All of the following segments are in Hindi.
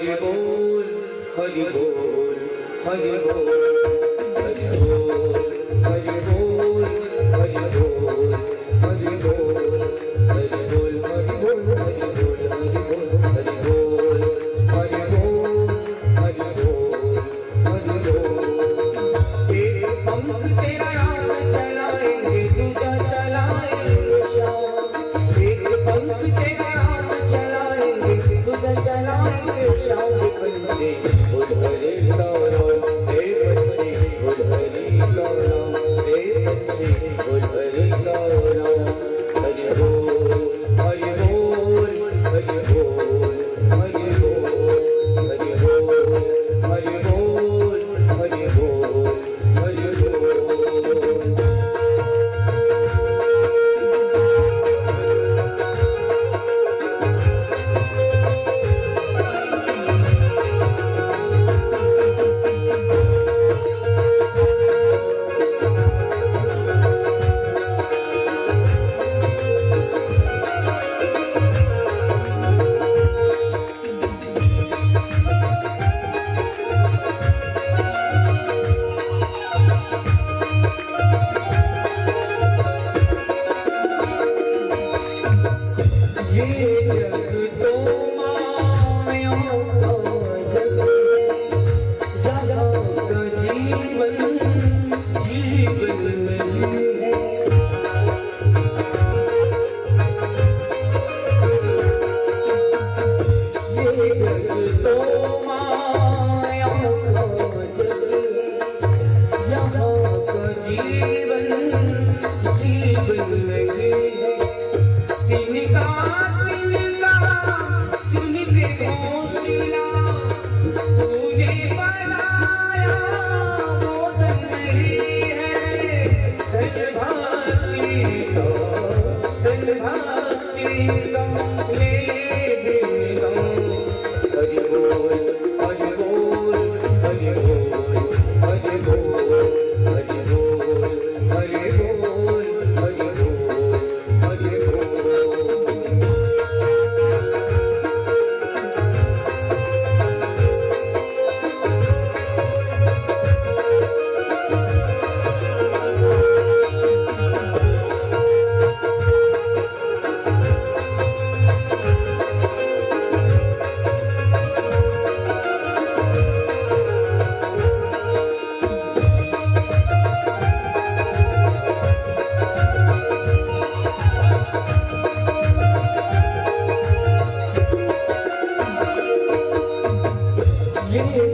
हरि बोल हरि बोल हरि बोल हरि बोल हरि बोल हरि बोल हरि बोल हरि बोल हरि बोल हरि बोल हरि बोल हरि बोल हरि बोल हरि बोल हरि बोल। एक पंख तेरा नाम चलाएंगे दूजा चलाएंगे श्याम। एक पंख तेरा नाम चलाएंगे दूजा चलाएंगे श्याम। पंछी बोल हरि राम हे पंछी बोल हरि राम हे पंछी बोल हरि राम। हरि बोल हरि बोल हरि बोल हरि बोल हरि बोल हरि बोल हरि बोल हरि बोल।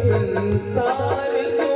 संसार तो